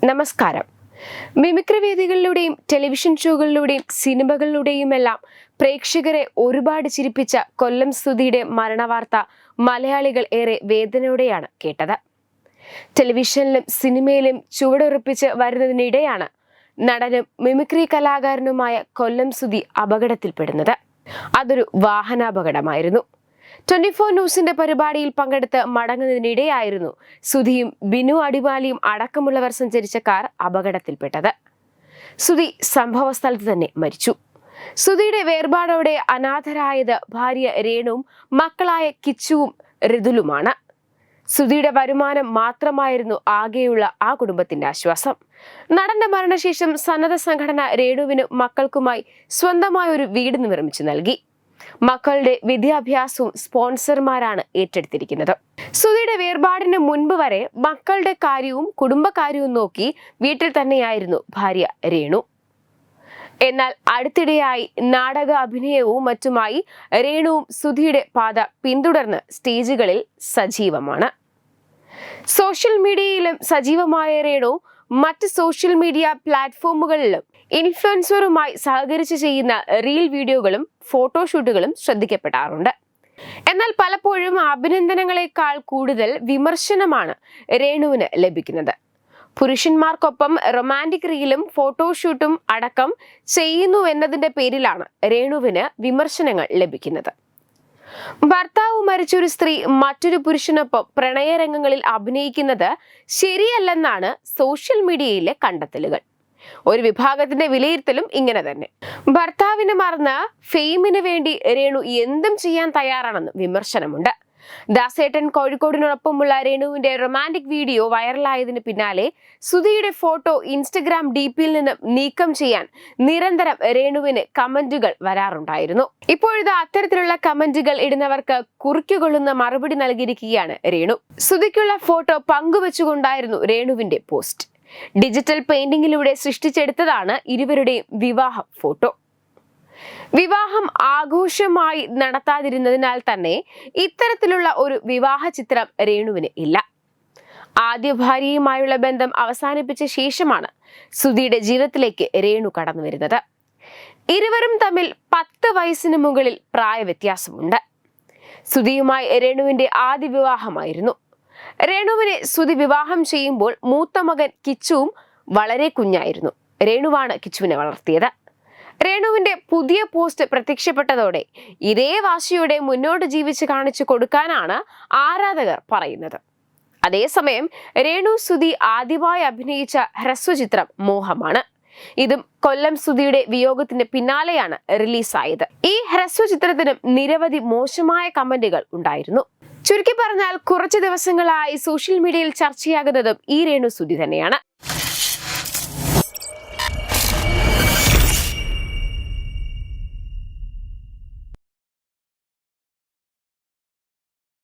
നമസ്കാരം. Mimicry വേദികളിലൂടെയും television ഷോകളിലൂടെയും സിനിമകളിലൂടെയുമെല്ലാം പ്രേക്ഷകരെ ഒരുപാട് ചിരിപ്പിച്ച കൊല്ലം സുധിയുടെ മരണവാർത്ത മലയാളികൾ ഏറെ വേദനയോടെയാണ് കേട്ടത്. ടെലിവിഷനിലും സിനിമയിലും ചുവടുറപ്പിച്ച് വരുന്നതിനിടെയാണ് നടനും മിമിക്രി കലാകാരനുമായ കൊല്ലം സുധി അപകടത്തിൽപ്പെടുന്നത്. അതൊരു വാഹനാപകടമായിരുന്നു. 24 ന്യൂസിന്റെ പരിപാടിയിൽ പങ്കെടുത്ത് മടങ്ങുന്നതിനിടെയായിരുന്നു സുധിയും ബിനു അടിമാലിയും അടക്കമുള്ളവർ സഞ്ചരിച്ച കാർ അപകടത്തിൽപ്പെട്ടത്. സുധി സംഭവ സ്ഥലത്ത് തന്നെ മരിച്ചു. സുധിയുടെ വേർപാടോടെ അനാഥരായത് ഭാര്യ രേണുവും മക്കളായ കിച്ചുവും ഋതുലുമാണ്. സുധിയുടെ വരുമാനം മാത്രമായിരുന്നു ആകെയുള്ള ആ കുടുംബത്തിന്റെ ആശ്വാസം. നടന്റെ മരണശേഷം സന്നദ്ധ സംഘടന രേണുവിനും മക്കൾക്കുമായി സ്വന്തമായ ഒരു വീട് നിർമ്മിച്ചു നൽകി. മക്കളുടെ വിദ്യാഭ്യാസവും സ്പോൺസർമാരാണ് ഏറ്റെടുത്തിരിക്കുന്നത്. സുധിയുടെ വേർപാടിന് മുൻപ് വരെ മക്കളുടെ കാര്യവും കുടുംബകാര്യവും നോക്കി വീട്ടിൽ തന്നെയായിരുന്നു ഭാര്യ രേണു. എന്നാൽ അടുത്തിടെയായി നാടക അഭിനയവും മറ്റുമായി രേണുവും സുധിയുടെ പാത പിന്തുടർന്ന് സ്റ്റേജുകളിൽ സജീവമാണ്. സോഷ്യൽ മീഡിയയിലും സജീവമായ രേണു മറ്റ് സോഷ്യൽ മീഡിയ പ്ലാറ്റ്ഫോമുകളിലും ഇൻഫ്ലുവൻസറുമായി സഹകരിച്ച് ചെയ്യുന്ന റീൽ വീഡിയോകളും ഫോട്ടോഷൂട്ടുകളും ശ്രദ്ധിക്കപ്പെടാറുണ്ട്. എന്നാൽ പലപ്പോഴും അഭിനന്ദനങ്ങളെക്കാൾ കൂടുതൽ വിമർശനമാണ് രേണുവിന് ലഭിക്കുന്നത്. പുരുഷന്മാർക്കൊപ്പം റൊമാൻറ്റിക് റീലും ഫോട്ടോഷൂട്ടും അടക്കം ചെയ്യുന്നു എന്നതിന്റെ പേരിലാണ് രേണുവിന് വിമർശനങ്ങൾ ലഭിക്കുന്നത്. ഭർത്താവ് മരിച്ചൊരു സ്ത്രീ മറ്റൊരു പുരുഷനൊപ്പം പ്രണയരംഗങ്ങളിൽ അഭിനയിക്കുന്നത് ശരിയല്ലെന്നാണ് സോഷ്യൽ മീഡിയയിലെ കണ്ടെത്തലുകൾ. ഒരു വിഭാഗത്തിന്റെ വിലയിരുത്തലും ഇങ്ങനെ തന്നെ. ഭർത്താവിനെ മറന്ന് ഫെയിമിന് വേണ്ടി രേണു എന്തും ചെയ്യാൻ തയ്യാറാണെന്ന് വിമർശനമുണ്ട്. ദാസേട്ടൻ കോഴിക്കോടിനൊപ്പമുള്ള രേണുവിന്റെ റൊമാൻറ്റിക് വീഡിയോ വൈറലായതിനു പിന്നാലെ സുധിയുടെ ഫോട്ടോ ഇൻസ്റ്റഗ്രാം DPയിൽ നിന്ന് നീക്കം ചെയ്യാൻ നിരന്തരം രേണുവിന് കമന്റുകൾ വരാറുണ്ടായിരുന്നു. ഇപ്പോഴിത് അത്തരത്തിലുള്ള കമന്റുകൾ ഇടുന്നവർക്ക് കുറിക്കുകൊള്ളുന്ന മറുപടി നൽകിയിരിക്കുകയാണ് രേണു. സുധിക്കുള്ള ഫോട്ടോ പങ്കുവെച്ചുകൊണ്ടായിരുന്നു രേണുവിന്റെ പോസ്റ്റ്. ഡിജിറ്റൽ പെയിന്റിങ്ങിലൂടെ സൃഷ്ടിച്ചെടുത്തതാണ് ഇരുവരുടെയും വിവാഹ ഫോട്ടോ. വിവാഹം ആഘോഷമായി നടത്താതിരുന്നതിനാൽ തന്നെ ഇത്തരത്തിലുള്ള ഒരു വിവാഹ ചിത്രം രേണുവിന് ഇല്ല. ആദ്യ ഭാര്യയുമായുള്ള ബന്ധം അവസാനിപ്പിച്ച ശേഷമാണ് സുധിയുടെ ജീവിതത്തിലേക്ക് രേണു കടന്നു വരുന്നത്. ഇരുവരും തമ്മിൽ 10 വയസ്സിന് മുകളിൽ പ്രായ വ്യത്യാസമുണ്ട്. സുധിയുമായി രേണുവിന്റെ ആദ്യ വിവാഹമായിരുന്നു. രേണുവിനെ സുധി വിവാഹം ചെയ്യുമ്പോൾ മൂത്ത മകൻ കിച്ചുവും വളരെ കുഞ്ഞായിരുന്നു. രേണുവാണ് കിച്ചുവിനെ വളർത്തിയത്. രേണുവിന്റെ പുതിയ പോസ്റ്റ് പ്രത്യക്ഷപ്പെട്ടതോടെ ഇതേ വാശിയോടെ മുന്നോട്ട് ജീവിച്ച് കാണിച്ചു കൊടുക്കാനാണ് ആരാധകർ പറയുന്നത്. അതേസമയം രേണു സുധി ആദ്യമായി അഭിനയിച്ച ഹ്രസ്വചിത്രം മോഹമാണ്. ഇതും കൊല്ലം സുധിയുടെ വിയോഗത്തിന് പിന്നാലെയാണ് റിലീസായത്. ഈ ഹ്രസ്വചിത്രത്തിനും നിരവധി മോശമായ കമന്റുകൾ ഉണ്ടായിരുന്നു. ചുരുക്കി പറഞ്ഞാൽ കുറച്ച് ദിവസങ്ങളായി സോഷ്യൽ മീഡിയയിൽ ചർച്ചയാകുന്നതും ഈ രേണു സുധി തന്നെയാണ്.